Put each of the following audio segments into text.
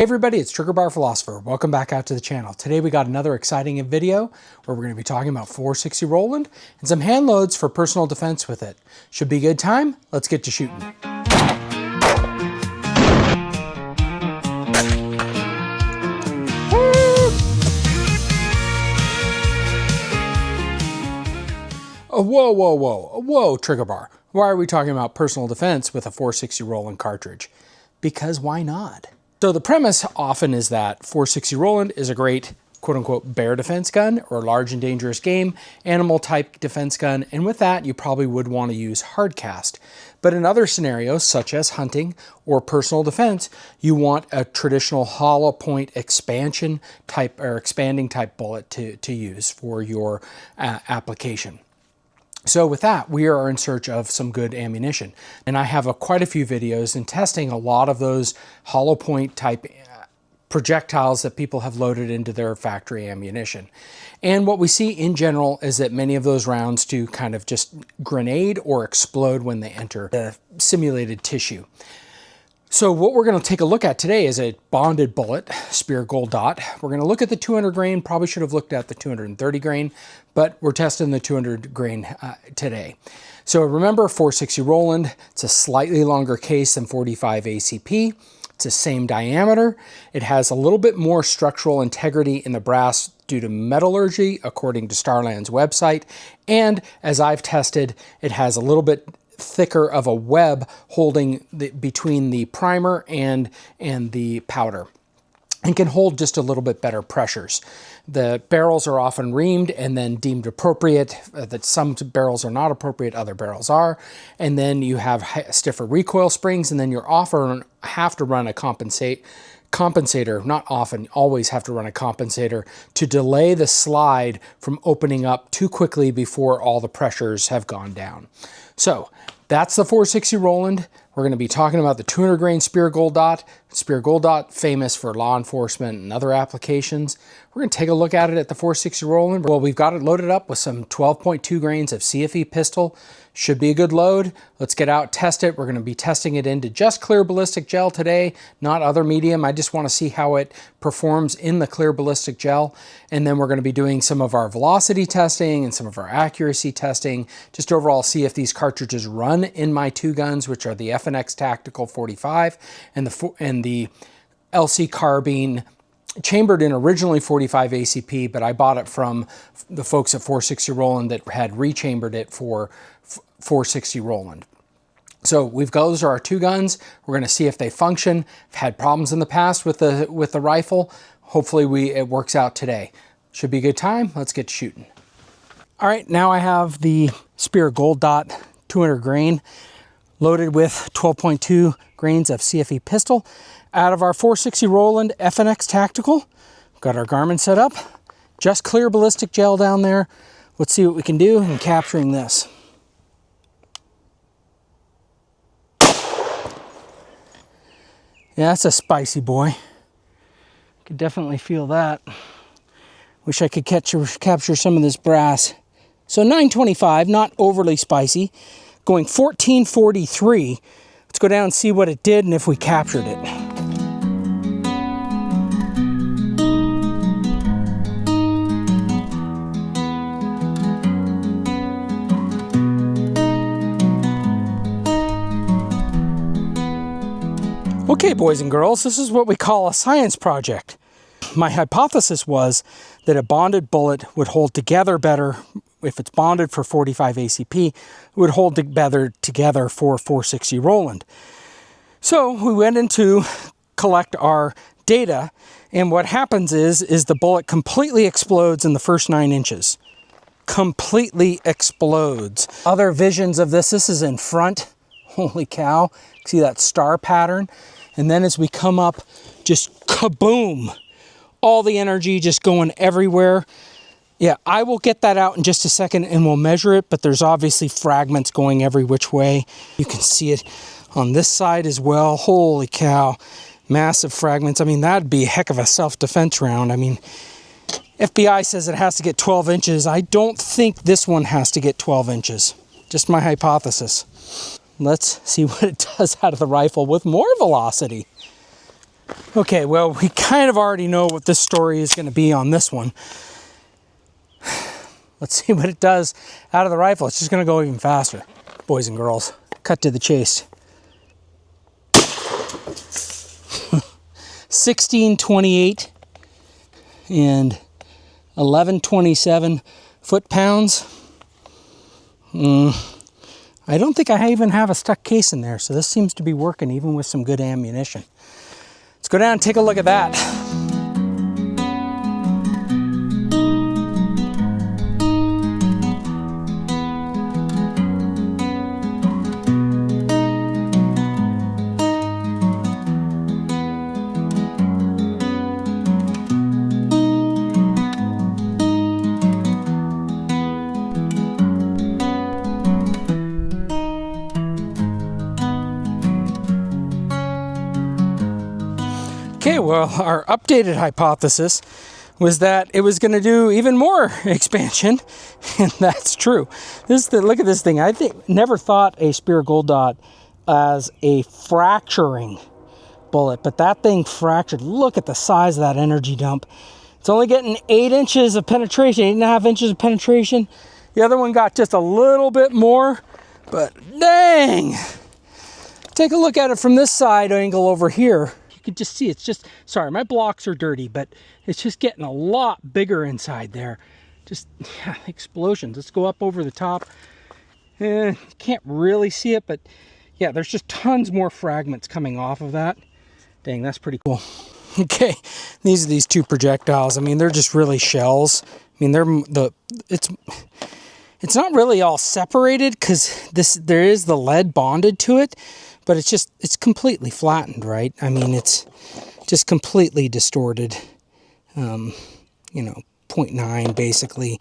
Hey everybody, it's Trigger Bar Philosopher. Welcome back out to the channel. Today we got another exciting video where we're going to be talking about 460 Rowland and some hand loads for personal defense with it. Should be a good time. Let's get to shooting. Whoa, Trigger Bar. Why are we talking about personal defense with a 460 Rowland cartridge? Because why not? So the premise often is that 460 Rowland is a great quote-unquote bear defense gun or large and dangerous game animal type defense gun, and with that you probably would want to use hard cast. But in other scenarios such as hunting or personal defense, you want a traditional hollow point expansion type or expanding type bullet to use for your application. So with that, we are in search of some good ammunition. And I have quite a few videos in testing a lot of those hollow point type projectiles that people have loaded into their factory ammunition. And what we see in general is that many of those rounds do kind of just grenade or explode when they enter the simulated tissue. So what we're going to take a look at today is a bonded bullet, Speer Gold Dot. We're going to look at the 200 grain, probably should have looked at the 230 grain, but we're testing the 200 grain today. So remember 460 Rowland, it's a slightly longer case than 45 ACP. It's the same diameter. It has a little bit more structural integrity in the brass due to metallurgy, according to Starline's website. And as I've tested, it has a little bit thicker of a web holding between the primer and the powder, and can hold just a little bit better pressures. The barrels are often reamed and then deemed appropriate. That some barrels are not appropriate, other barrels are. And then you have stiffer recoil springs, and then you're often have to run a compensator, not often, always have to run a compensator to delay the slide from opening up too quickly before all the pressures have gone down. So that's the 460 Rowland. We're going to be talking about the 200 grain Speer Gold Dot. Speer Gold Dot, famous for law enforcement and other applications. We're going to take a look at it at the 460 Rowland. Well, we've got it loaded up with some 12.2 grains of CFE Pistol. Should be a good load. Let's get out, test it. We're going to be testing it into just clear ballistic gel today, not other medium. I just want to see how it performs in the clear ballistic gel. And then we're going to be doing some of our velocity testing and some of our accuracy testing, just overall see if these cartridges run in my two guns, which are the FNX Tactical 45 and the LC Carbine, chambered in originally 45 ACP, but I bought it from the folks at 460 Rowland that had rechambered it for 460 Rowland. So those are our two guns. We're going to see if they function. I've had problems in the past with the rifle. Hopefully it works out today. Should be a good time. Let's get shooting. All right, now I have the Speer Gold Dot 200 grain loaded with 12.2 grains of CFE Pistol out of our 460 Rowland FNX Tactical. Got our Garmin set up. Just clear ballistic gel down there. Let's see what we can do in capturing this. Yeah, that's a spicy boy. Could definitely feel that. Wish I could capture some of this brass. So 925, not overly spicy. Going 1443. Let's go down and see what it did and if we captured it. Okay, boys and girls, this is what we call a science project. My hypothesis was that a bonded bullet would hold together better if it's bonded for 45 ACP, it would hold better together for 460 Rowland. So we went in to collect our data, and what happens is the bullet completely explodes in the first 9 inches. Completely explodes. Other visions of this is in front. Holy cow. See that star pattern? And then as we come up, just kaboom! All the energy just going everywhere. Yeah, I will get that out in just a second and we'll measure it, but there's obviously fragments going every which way. You can see it on this side as well. Holy cow, massive fragments. I mean, that'd be a heck of a self-defense round. I mean, FBI says it has to get 12 inches. I don't think this one has to get 12 inches. Just my hypothesis. Let's see what it does out of the rifle with more velocity. Okay, well, we kind of already know what this story is going to be on this one. Let's see what it does out of the rifle. It's just going to go even faster. Boys and girls, cut to the chase. 1628 and 1127 foot-pounds. I don't think I even have a stuck case in there, so this seems to be working even with some good ammunition. Let's go down and take a look at that. Okay, well, our updated hypothesis was that it was going to do even more expansion, and that's true. Look at this thing. I never thought a Speer Gold Dot as a fracturing bullet, but that thing fractured. Look at the size of that energy dump. It's only getting 8 inches of penetration, 8.5 inches of penetration. The other one got just a little bit more, but dang! Take a look at it from this side angle over here. You can just see it's just, sorry, my blocks are dirty, but it's just getting a lot bigger inside there. Just, yeah, explosions. Let's go up over the top. Can't really see it, but yeah, there's just tons more fragments coming off of that. Dang, that's pretty cool. Okay, these are these two projectiles. I mean, they're just really shells. I mean, it's not really all separated because there is the lead bonded to it. But it's completely flattened, right? I mean, it's just completely distorted, you know, 0.9 basically.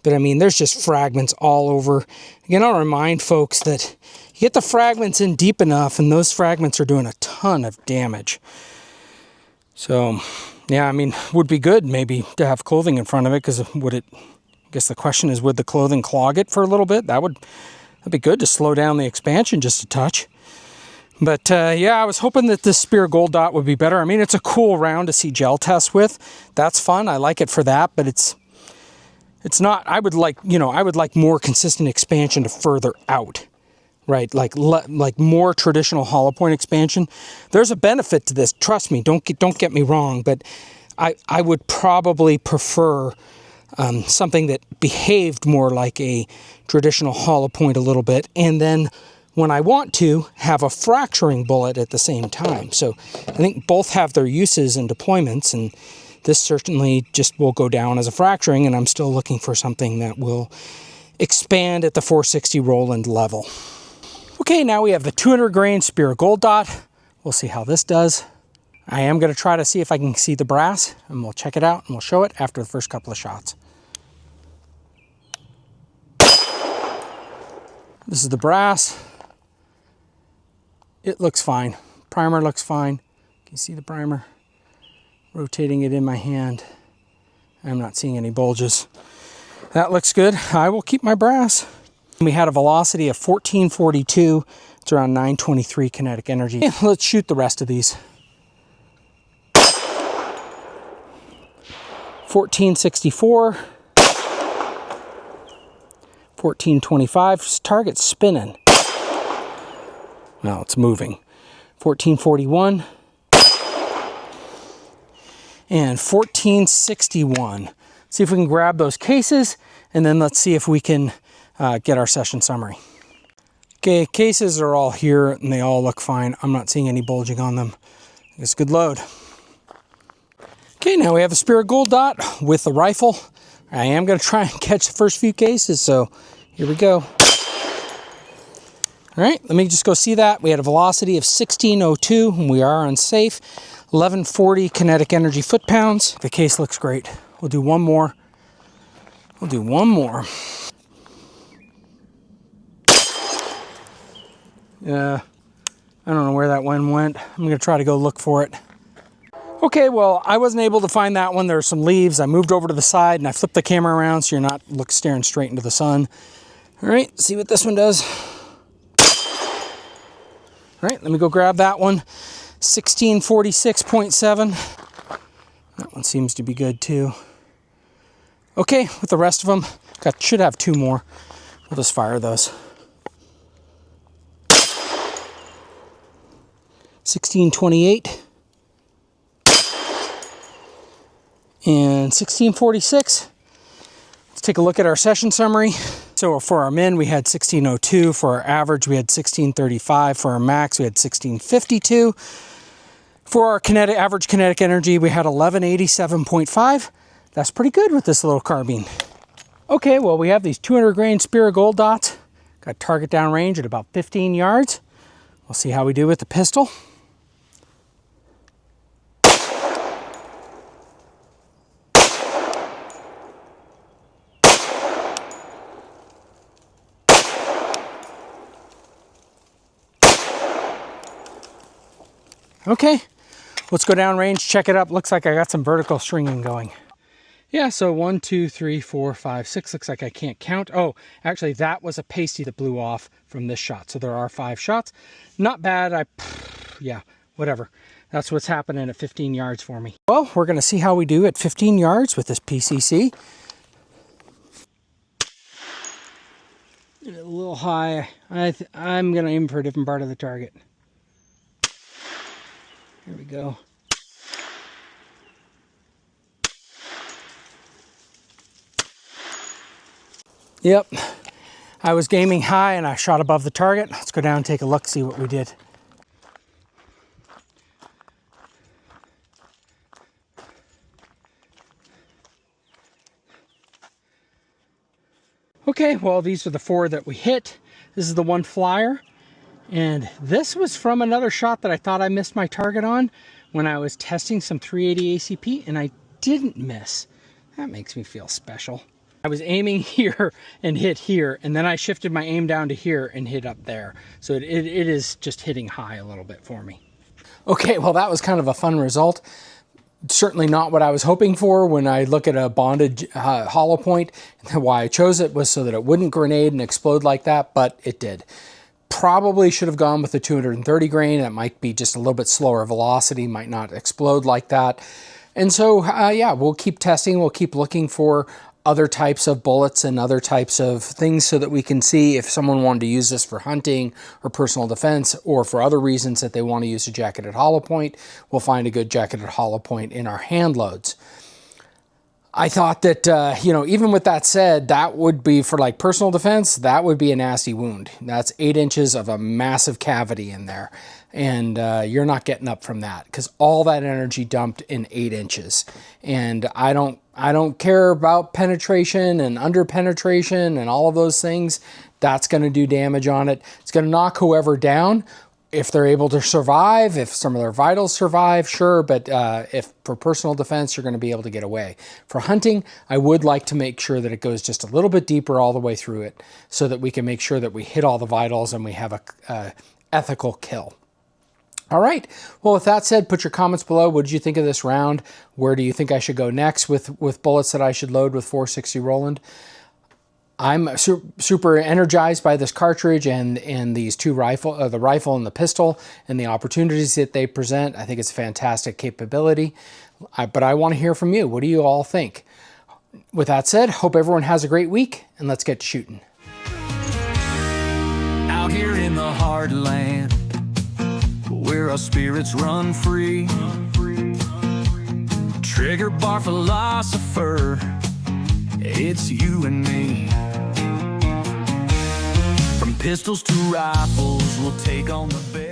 But I mean, there's just fragments all over. Again, I'll remind folks that you get the fragments in deep enough and those fragments are doing a ton of damage. So, yeah, I mean, would be good maybe to have clothing in front of it because I guess the question is, would the clothing clog it for a little bit? That'd be good to slow down the expansion just a touch. But yeah, I was hoping that this Speer Gold Dot would be better. I mean, it's a cool round to see gel test with. That's fun. I like it for that, but it's not. I would like more consistent expansion to further out, right? Like more traditional hollow point expansion. There's a benefit to this. Trust me. Don't get me wrong, but I would probably prefer something that behaved more like a traditional hollow point a little bit, and then when I want to have a fracturing bullet at the same time. So I think both have their uses and deployments, and this certainly just will go down as a fracturing, and I'm still looking for something that will expand at the 460 Rowland level. Okay, now we have the 200 grain Speer Gold Dot. We'll see how this does. I am going to try to see if I can see the brass, and we'll check it out, and we'll show it after the first couple of shots. This is the brass. It looks fine. Primer looks fine. Can you see the primer? Rotating it in my hand. I'm not seeing any bulges. That looks good. I will keep my brass. We had a velocity of 1442. It's around 923 kinetic energy. Yeah, let's shoot the rest of these. 1464. 1425. Target's spinning. No, it's moving. 1441 and 1461. See if we can grab those cases, and then let's see if we can get our session summary. Okay, cases are all here, and they all look fine. I'm not seeing any bulging on them. It's a good load. Okay, now we have a Speer Gold Dot with the rifle. I am going to try and catch the first few cases, so here we go. All right, let me just go see that. We had a velocity of 1602, and we are unsafe. 1140 kinetic energy foot-pounds. The case looks great. We'll do one more. I don't know where that one went. I'm going to try to go look for it. Okay, well, I wasn't able to find that one. There were some leaves. I moved over to the side, and I flipped the camera around so you're not staring straight into the sun. All right, see what this one does. All right, let me go grab that one. 1646.7. That one seems to be good too. Okay, with the rest of them, should have 2 more. We'll just fire those. 1628 and 1646. Let's take a look at our session summary. So for our min, we had 1602. For our average, we had 1635. For our max, we had 1652. For our average kinetic energy, we had 1187.5. That's pretty good with this little carbine. Okay, well, we have these 200 grain Speer Gold Dots. Got target down range at about 15 yards. We'll see how we do with the pistol. Okay, let's go down range, check it up. Looks like I got some vertical stringing going. Yeah, so 1, 2, 3, 4, 5, 6. Looks like I can't count. Oh, actually, that was a pasty that blew off from this shot. So there are 5 shots. Not bad. Yeah, whatever. That's what's happening at 15 yards for me. Well, we're going to see how we do at 15 yards with this PCC. A little high. I'm going to aim for a different part of the target. Here we go. Yep, I was aiming high and I shot above the target. Let's go down and take a look, see what we did. Okay, well, these are the 4 that we hit. This is the one flyer. And this was from another shot that I thought I missed my target on when I was testing some 380 ACP, and I didn't miss. That makes me feel special. I was aiming here and hit here, and then I shifted my aim down to here and hit up there. So it is just hitting high a little bit for me. Okay, well, that was kind of a fun result. Certainly not what I was hoping for when I look at a bonded hollow point. And why I chose it was so that it wouldn't grenade and explode like that, but it did. Probably should have gone with the 230 grain. It might be just a little bit slower velocity, might not explode like that. And so, yeah, we'll keep testing. We'll keep looking for other types of bullets and other types of things so that we can see if someone wanted to use this for hunting or personal defense or for other reasons that they want to use a jacketed hollow point. We'll find a good jacketed hollow point in our hand loads. I thought that, you know, even with that said, that would be for like personal defense, that would be a nasty wound. That's 8 inches of a massive cavity in there. And you're not getting up from that because all that energy dumped in 8 inches. And I don't care about penetration and under penetration and all of those things. That's going to do damage on it. It's going to knock whoever down. If they're able to survive, if some of their vitals survive, sure, but if for personal defense, you're going to be able to get away. For hunting, I would like to make sure that it goes just a little bit deeper all the way through it so that we can make sure that we hit all the vitals and we have a ethical kill. All right, well, with that said, put your comments below. What did you think of this round? Where do you think I should go next with bullets that I should load with 460 Rowland? I'm super energized by this cartridge and these 2 rifle, the rifle and the pistol, and the opportunities that they present. I think it's a fantastic capability, but I want to hear from you. What do you all think? With that said, hope everyone has a great week, and let's get to shooting. Out here in the heartland, where our spirits run free, trigger bar philosopher, it's you and me. From pistols to rifles, we'll take on the best.